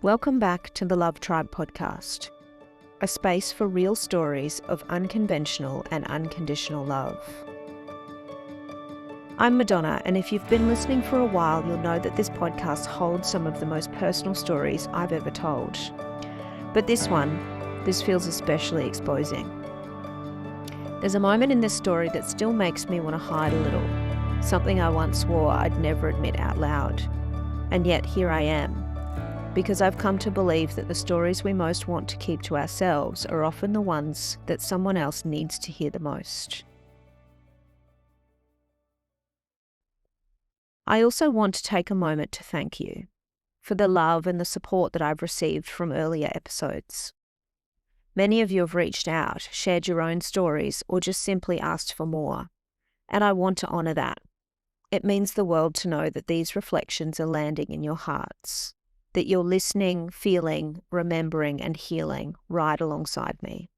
Welcome back to the Love Tribe podcast, a space for real stories of unconventional and unconditional love. I'm Madonna, and if you've been listening for a while, you'll know that this podcast holds some of the most personal stories I've ever told. But this feels especially exposing. There's a moment in this story that still makes me want to hide a little, something I once swore I'd never admit out loud. And yet here I am, because I've come to believe that the stories we most want to keep to ourselves are often the ones that someone else needs to hear the most. I also want to take a moment to thank you for the love and the support that I've received from earlier episodes. Many of you have reached out, shared your own stories, or just simply asked for more, and I want to honour that. It means the world to know that these reflections are landing in your hearts, that you're listening, feeling, remembering, and healing right alongside me.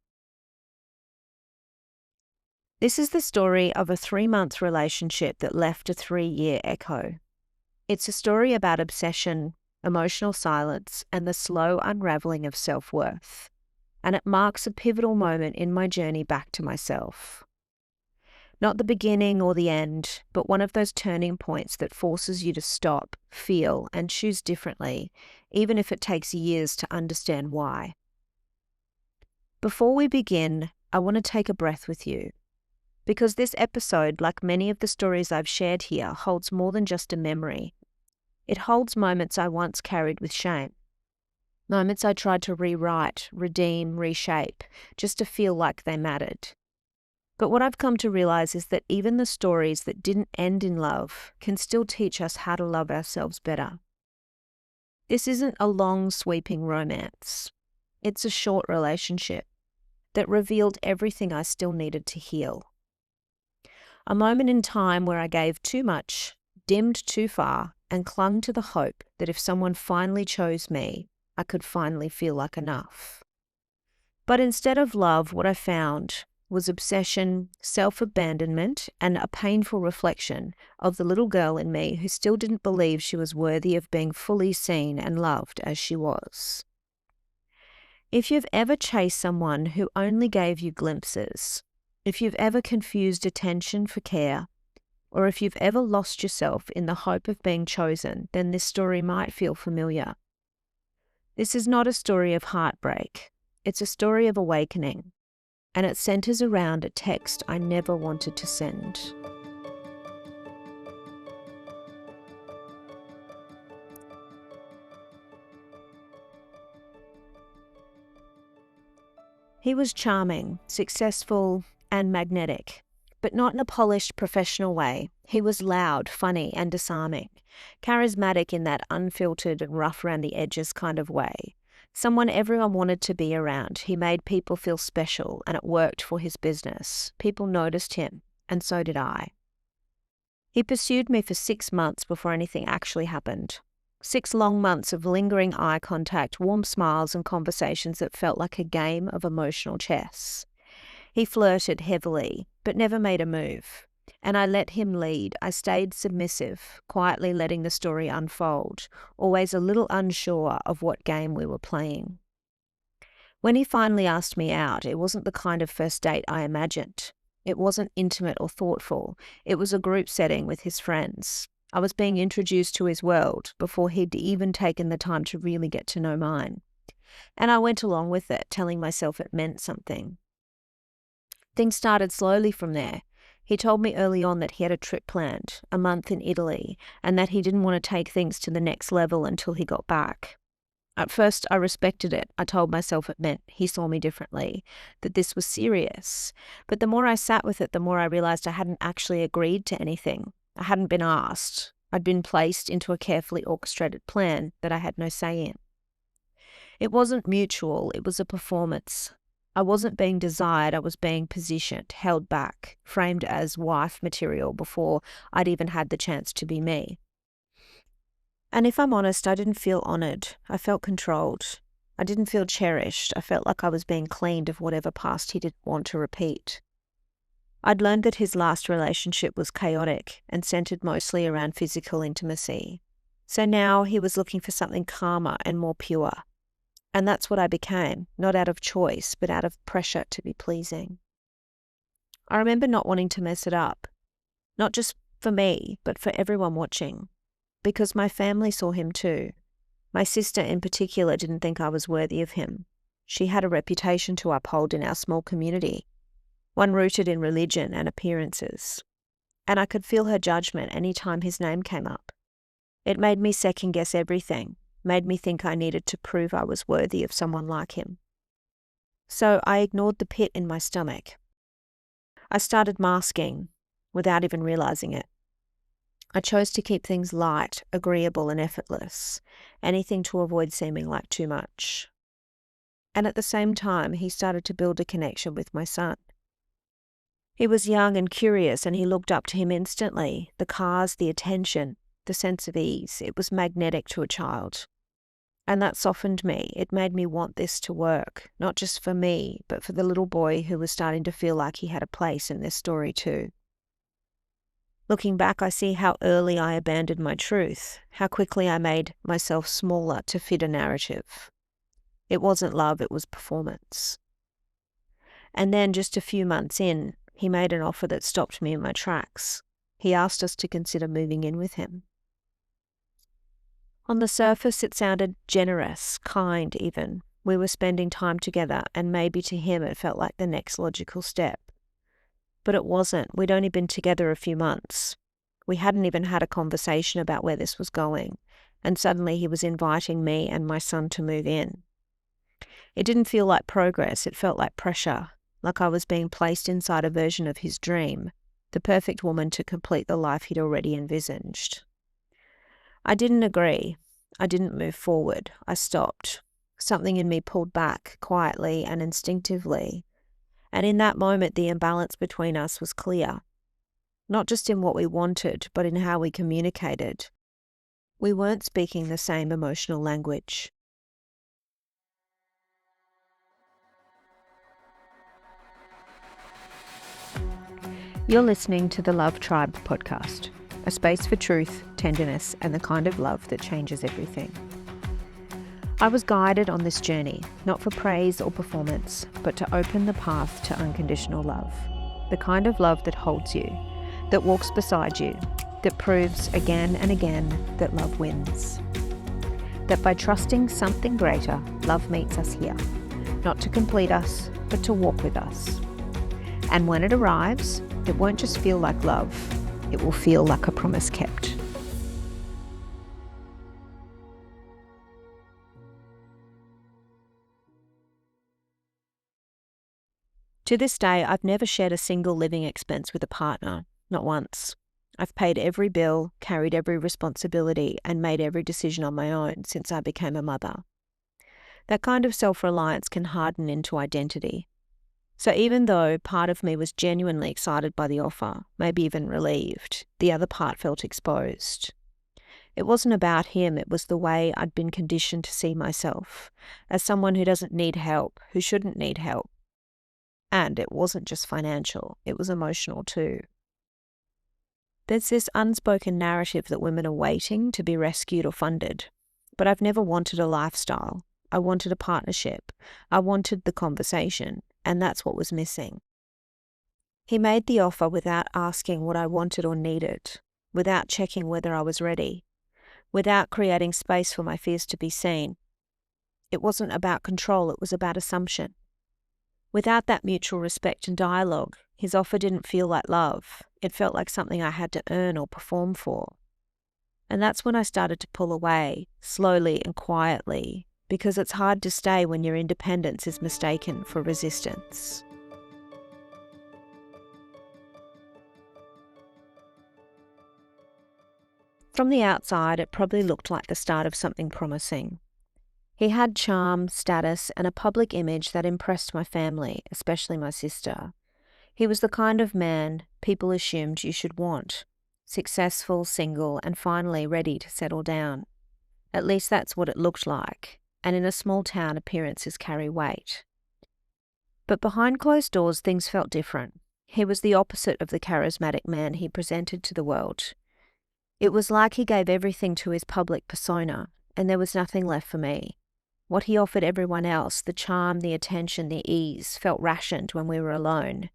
This is the story of a 3-month relationship that left a 3-year echo. It's a story about obsession, emotional silence, and the slow unravelling of self-worth. And it marks a pivotal moment in my journey back to myself. Not the beginning or the end, but one of those turning points that forces you to stop, feel, and choose differently, even if it takes years to understand why. Before we begin, I want to take a breath with you, because this episode, like many of the stories I've shared here, holds more than just a memory. It holds moments I once carried with shame. Moments I tried to rewrite, redeem, reshape, just to feel like they mattered. But what I've come to realize is that even the stories that didn't end in love can still teach us how to love ourselves better. This isn't a long, sweeping romance. It's a short relationship that revealed everything I still needed to heal. A moment in time where I gave too much, dimmed too far, and clung to the hope that if someone finally chose me, I could finally feel like enough. But instead of love, what I found was obsession, self-abandonment, and a painful reflection of the little girl in me who still didn't believe she was worthy of being fully seen and loved as she was. If you've ever chased someone who only gave you glimpses, if you've ever confused attention for care, or if you've ever lost yourself in the hope of being chosen, then this story might feel familiar. This is not a story of heartbreak. It's a story of awakening, and it centers around a text I never wanted to send. He was charming, successful, and magnetic, but not in a polished professional way. He was loud, funny, and disarming, charismatic in that unfiltered and rough around the edges kind of way. Someone everyone wanted to be around. He made people feel special, and it worked for his business. People noticed him, and so did I. He pursued me for 6 months before anything actually happened. 6 long months of lingering eye contact, warm smiles, and conversations that felt like a game of emotional chess. He flirted heavily, but never made a move. And I let him lead. I stayed submissive, quietly letting the story unfold, always a little unsure of what game we were playing. When he finally asked me out, it wasn't the kind of first date I imagined. It wasn't intimate or thoughtful. It was a group setting with his friends. I was being introduced to his world before he'd even taken the time to really get to know mine. And I went along with it, telling myself it meant something. Things started slowly from there. He told me early on that he had a trip planned, a month in Italy, and that he didn't want to take things to the next level until he got back. At first, I respected it. I told myself it meant he saw me differently, that this was serious. But the more I sat with it, the more I realized I hadn't actually agreed to anything. I hadn't been asked. I'd been placed into a carefully orchestrated plan that I had no say in. It wasn't mutual. It was a performance. I wasn't being desired, I was being positioned, held back, framed as wife material before I'd even had the chance to be me. And if I'm honest, I didn't feel honoured. I felt controlled. I didn't feel cherished. I felt like I was being cleaned of whatever past he didn't want to repeat. I'd learned that his last relationship was chaotic and centered mostly around physical intimacy. So now he was looking for something calmer and more pure. And that's what I became, not out of choice, but out of pressure to be pleasing. I remember not wanting to mess it up, not just for me, but for everyone watching, because my family saw him too. My sister in particular didn't think I was worthy of him. She had a reputation to uphold in our small community, one rooted in religion and appearances. And I could feel her judgment any time his name came up. It made me second-guess everything, made me think I needed to prove I was worthy of someone like him. So I ignored the pit in my stomach. I started masking without even realizing it. I chose to keep things light, agreeable and effortless, anything to avoid seeming like too much. And at the same time, he started to build a connection with my son. He was young and curious, and he looked up to him instantly. The cars, the attention, the sense of ease. It was magnetic to a child. And that softened me. It made me want this to work, not just for me, but for the little boy who was starting to feel like he had a place in this story too. Looking back, I see how early I abandoned my truth, how quickly I made myself smaller to fit a narrative. It wasn't love, it was performance. And then just a few months in, he made an offer that stopped me in my tracks. He asked us to consider moving in with him. On the surface, it sounded generous, kind even. We were spending time together, and maybe to him it felt like the next logical step. But it wasn't. We'd only been together a few months. We hadn't even had a conversation about where this was going, and suddenly he was inviting me and my son to move in. It didn't feel like progress, it felt like pressure, like I was being placed inside a version of his dream, the perfect woman to complete the life he'd already envisaged. I didn't agree. I didn't move forward. I stopped. Something in me pulled back, quietly and instinctively. And in that moment, the imbalance between us was clear. Not just in what we wanted, but in how we communicated. We weren't speaking the same emotional language. You're listening to the Love Tribe podcast, a space for truth, tenderness, and the kind of love that changes everything. I was guided on this journey, not for praise or performance, but to open the path to unconditional love. The kind of love that holds you, that walks beside you, that proves again and again that love wins. That by trusting something greater, love meets us here, not to complete us, but to walk with us. And when it arrives, it won't just feel like love, it will feel like a promise kept. To this day, I've never shared a single living expense with a partner, not once. I've paid every bill, carried every responsibility, and made every decision on my own since I became a mother. That kind of self-reliance can harden into identity. So even though part of me was genuinely excited by the offer, maybe even relieved, the other part felt exposed. It wasn't about him, it was the way I'd been conditioned to see myself, as someone who doesn't need help, who shouldn't need help. And it wasn't just financial, it was emotional too. There's this unspoken narrative that women are waiting to be rescued or funded. But I've never wanted a lifestyle. I wanted a partnership. I wanted the conversation, and that's what was missing. He made the offer without asking what I wanted or needed, without checking whether I was ready, without creating space for my fears to be seen. It wasn't about control, it was about assumption. Without that mutual respect and dialogue, his offer didn't feel like love. It felt like something I had to earn or perform for. And that's when I started to pull away, slowly and quietly, because it's hard to stay when your independence is mistaken for resistance. From the outside, it probably looked like the start of something promising. He had charm, status, and a public image that impressed my family, especially my sister. He was the kind of man people assumed you should want. Successful, single, and finally ready to settle down. At least that's what it looked like. And in a small town, appearances carry weight. But behind closed doors, things felt different. He was the opposite of the charismatic man he presented to the world. It was like he gave everything to his public persona, and there was nothing left for me. What he offered everyone else, the charm, the attention, the ease, felt rationed when we were alone.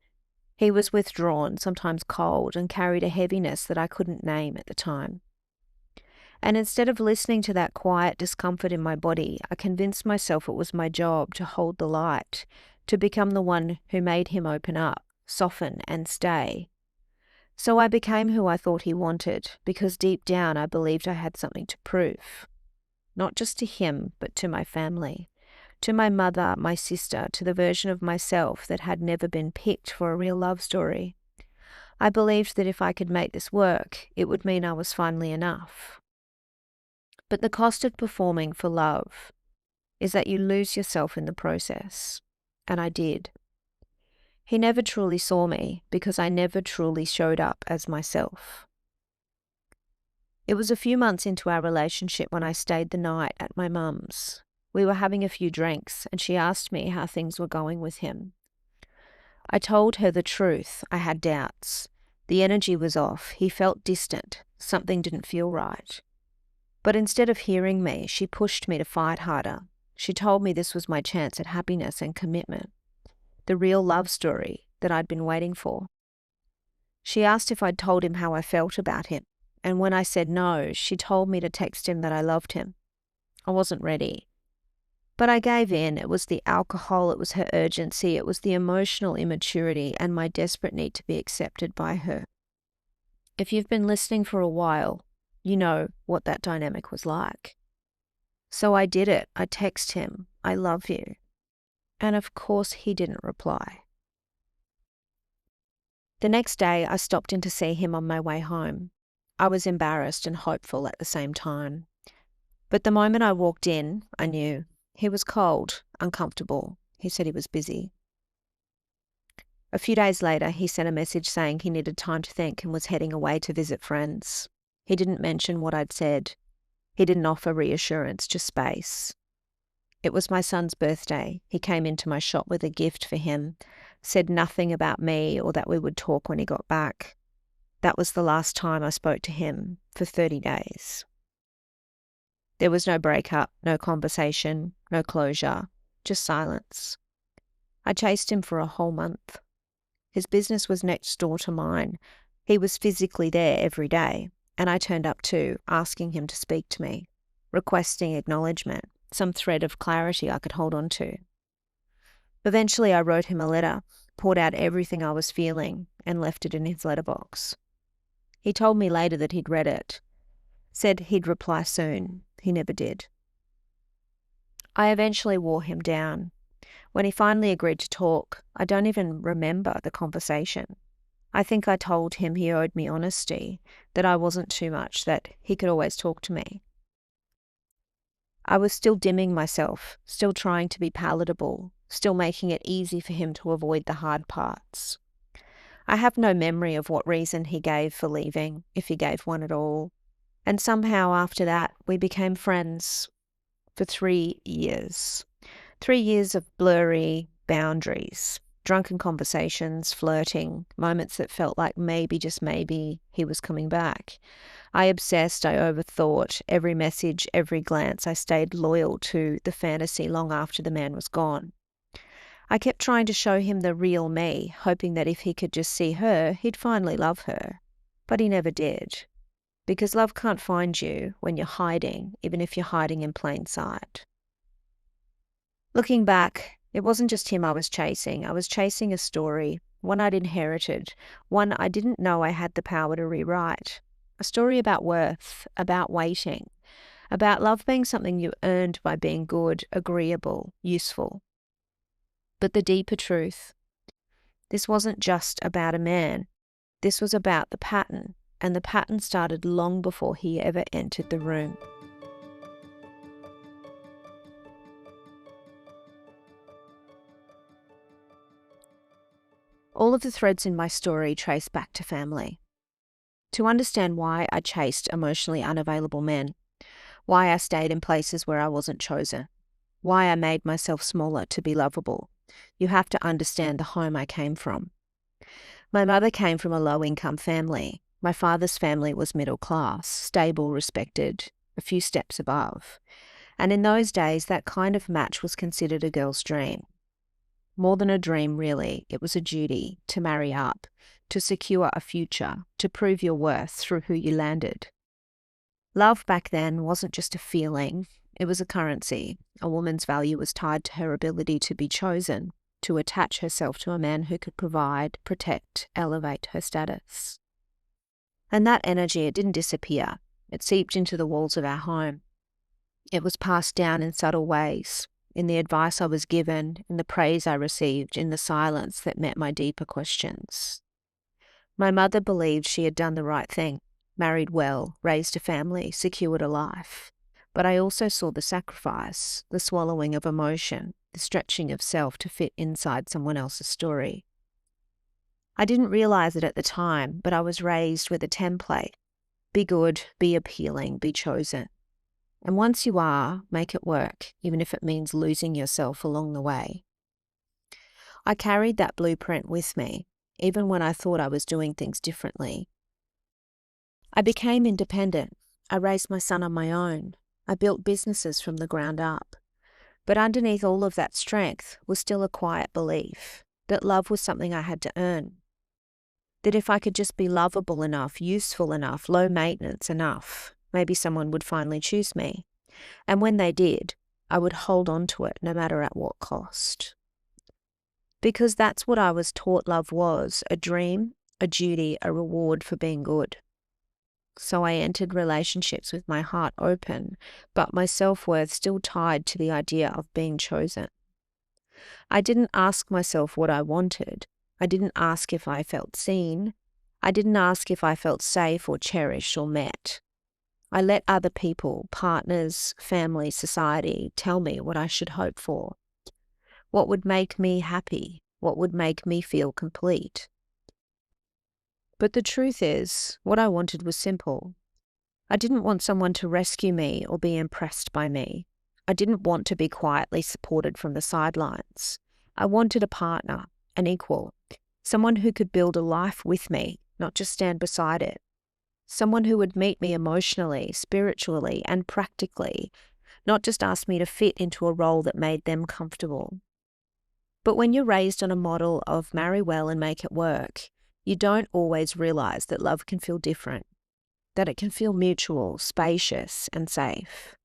He was withdrawn, sometimes cold, and carried a heaviness that I couldn't name at the time. And instead of listening to that quiet discomfort in my body, I convinced myself it was my job to hold the light, to become the one who made him open up, soften, and stay. So I became who I thought he wanted, because deep down I believed I had something to prove. Not just to him, but to my family, to my mother, my sister, to the version of myself that had never been picked for a real love story. I believed that if I could make this work, it would mean I was finally enough. But the cost of performing for love is that you lose yourself in the process. And I did. He never truly saw me because I never truly showed up as myself. It was a few months into our relationship when I stayed the night at my mum's. We were having a few drinks and she asked me how things were going with him. I told her the truth. I had doubts. The energy was off. He felt distant. Something didn't feel right. But instead of hearing me, she pushed me to fight harder. She told me this was my chance at happiness and commitment, the real love story that I'd been waiting for. She asked if I'd told him how I felt about him, and when I said no, she told me to text him that I loved him. I wasn't ready. But I gave in. It was the alcohol, it was her urgency, it was the emotional immaturity and my desperate need to be accepted by her. If you've been listening for a while, you know what that dynamic was like. So I did it. I texted him, I love you. And of course he didn't reply. The next day I stopped in to see him on my way home. I was embarrassed and hopeful at the same time. But the moment I walked in, I knew. He was cold, uncomfortable. He said he was busy. A few days later, he sent a message saying he needed time to think and was heading away to visit friends. He didn't mention what I'd said. He didn't offer reassurance, just space. It was my son's birthday. He came into my shop with a gift for him, said nothing about me or that we would talk when he got back. That was the last time I spoke to him for 30 days. There was no breakup, no conversation, no closure, just silence. I chased him for a whole month. His business was next door to mine. He was physically there every day, and I turned up too, asking him to speak to me, requesting acknowledgement, some thread of clarity I could hold on to. Eventually I wrote him a letter, poured out everything I was feeling, and left it in his letterbox. He told me later that he'd read it, said he'd reply soon. He never did. I eventually wore him down. When he finally agreed to talk, I don't even remember the conversation. I think I told him he owed me honesty, that I wasn't too much, that he could always talk to me. I was still dimming myself, still trying to be palatable, still making it easy for him to avoid the hard parts. I have no memory of what reason he gave for leaving, if he gave one at all. And somehow after that, we became friends for 3 years. 3 years of blurry boundaries, drunken conversations, flirting, moments that felt like maybe, just maybe, he was coming back. I obsessed, I overthought, every message, every glance. I stayed loyal to the fantasy long after the man was gone. I kept trying to show him the real me, hoping that if he could just see her, he'd finally love her. But he never did. Because love can't find you when you're hiding, even if you're hiding in plain sight. Looking back, it wasn't just him I was chasing. I was chasing a story, one I'd inherited, one I didn't know I had the power to rewrite. A story about worth, about waiting, about love being something you earned by being good, agreeable, useful. But the deeper truth, this wasn't just about a man. This was about the pattern, and the pattern started long before he ever entered the room. All of the threads in my story trace back to family. To understand why I chased emotionally unavailable men, why I stayed in places where I wasn't chosen, why I made myself smaller to be lovable, you have to understand the home I came from. My mother came from a low-income family. My father's family was middle class, stable, respected, a few steps above. And in those days, that kind of match was considered a girl's dream. More than a dream, really, it was a duty to marry up, to secure a future, to prove your worth through who you landed. Love back then wasn't just a feeling, it was a currency. A woman's value was tied to her ability to be chosen, to attach herself to a man who could provide, protect, elevate her status. And that energy, it didn't disappear. It seeped into the walls of our home. It was passed down in subtle ways, in the advice I was given, in the praise I received, in the silence that met my deeper questions. My mother believed she had done the right thing, married well, raised a family, secured a life. But I also saw the sacrifice, the swallowing of emotion, the stretching of self to fit inside someone else's story. I didn't realize it at the time, but I was raised with a template. Be good, be appealing, be chosen. And once you are, make it work, even if it means losing yourself along the way. I carried that blueprint with me, even when I thought I was doing things differently. I became independent. I raised my son on my own. I built businesses from the ground up. But underneath all of that strength was still a quiet belief that love was something I had to earn. That if I could just be lovable enough, useful enough, low maintenance enough, maybe someone would finally choose me. And when they did, I would hold on to it no matter at what cost. Because that's what I was taught love was, a dream, a duty, a reward for being good. So I entered relationships with my heart open, but my self-worth still tied to the idea of being chosen. I didn't ask myself what I wanted. I didn't ask if I felt seen. I didn't ask if I felt safe or cherished or met. I let other people, partners, family, society tell me what I should hope for. What would make me happy? What would make me feel complete? But the truth is, what I wanted was simple. I didn't want someone to rescue me or be impressed by me. I didn't want to be quietly supported from the sidelines. I wanted a partner, an equal, someone who could build a life with me, not just stand beside it. Someone who would meet me emotionally, spiritually, and practically, not just ask me to fit into a role that made them comfortable. But when you're raised on a model of marry well and make it work, you don't always realize that love can feel different, that it can feel mutual, spacious, and safe.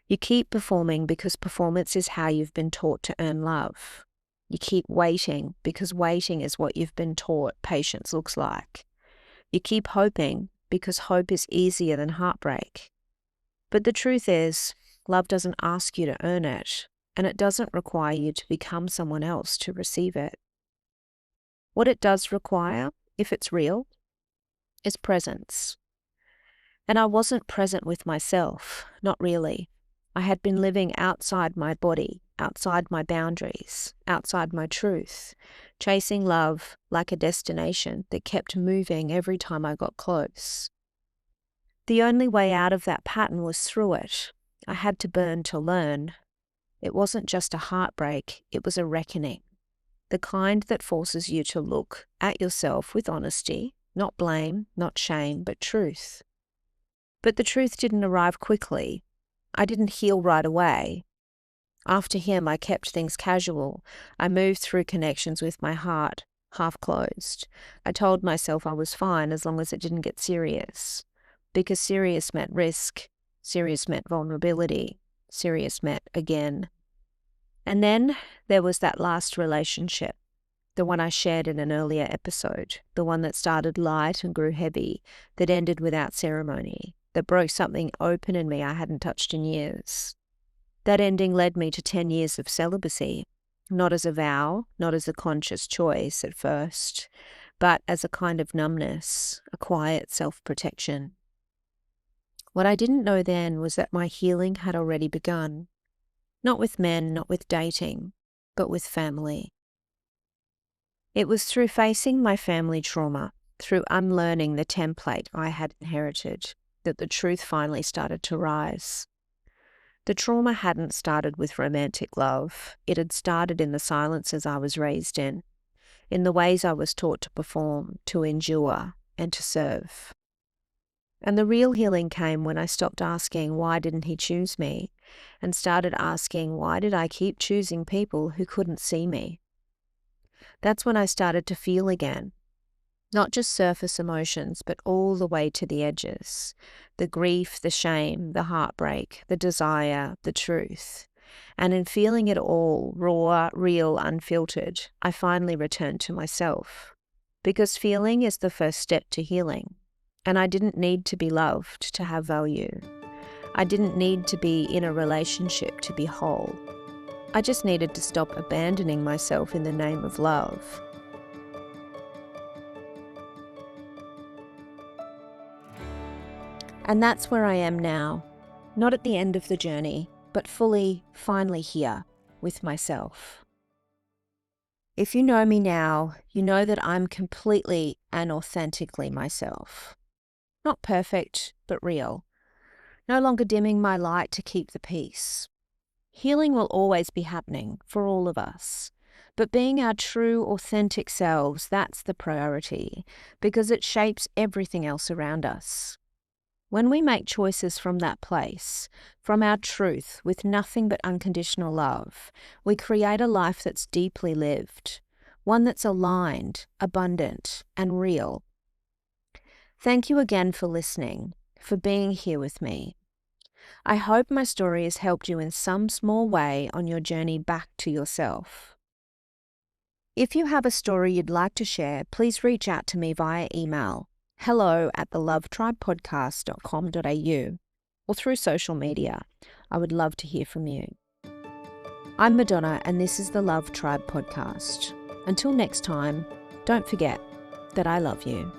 You keep performing because performance is how you've been taught to earn love. You keep waiting because waiting is what you've been taught patience looks like. You keep hoping because hope is easier than heartbreak. But the truth is, love doesn't ask you to earn it, and it doesn't require you to become someone else to receive it. What it does require, if it's real, is presence. And I wasn't present with myself, not really. I had been living outside my body, outside my boundaries, outside my truth, chasing love like a destination that kept moving every time I got close. The only way out of that pattern was through it. I had to burn to learn. It wasn't just a heartbreak, it was a reckoning. The kind that forces you to look at yourself with honesty, not blame, not shame, but truth. But the truth didn't arrive quickly. I didn't heal right away. After him, I kept things casual. I moved through connections with my heart half closed. I told myself I was fine as long as it didn't get serious. Because serious meant risk, serious meant vulnerability, serious meant again. And then there was that last relationship, the one I shared in an earlier episode, the one that started light and grew heavy, that ended without ceremony, that broke something open in me I hadn't touched in years. That ending led me to 10 years of celibacy, not as a vow, not as a conscious choice at first, but as a kind of numbness, a quiet self-protection. What I didn't know then was that my healing had already begun. Not with men, not with dating, but with family. It was through facing my family trauma, through unlearning the template I had inherited, that the truth finally started to rise. The trauma hadn't started with romantic love. It had started in the silences I was raised in the ways I was taught to perform, to endure, and to serve. And the real healing came when I stopped asking, why didn't he choose me? And started asking, why did I keep choosing people who couldn't see me? That's when I started to feel again. Not just surface emotions, but all the way to the edges. The grief, the shame, the heartbreak, the desire, the truth. And in feeling it all, raw, real, unfiltered, I finally returned to myself. Because feeling is the first step to healing. And I didn't need to be loved to have value. I didn't need to be in a relationship to be whole. I just needed to stop abandoning myself in the name of love. And that's where I am now, not at the end of the journey, but finally here with myself. If you know me now, you know that I'm completely and authentically myself. Not perfect, but real. No longer dimming my light to keep the peace. Healing will always be happening for all of us. But being our true, authentic selves, that's the priority, because it shapes everything else around us. When we make choices from that place, from our truth, with nothing but unconditional love, we create a life that's deeply lived, one that's aligned, abundant, and real. Thank you again for listening, for being here with me. I hope my story has helped you in some small way on your journey back to yourself. If you have a story you'd like to share, please reach out to me via email, hello@thelovetribepodcast.com.au, or through social media. I would love to hear from you. I'm Madonna, and this is the Love Tribe Podcast. Until next time, don't forget that I love you.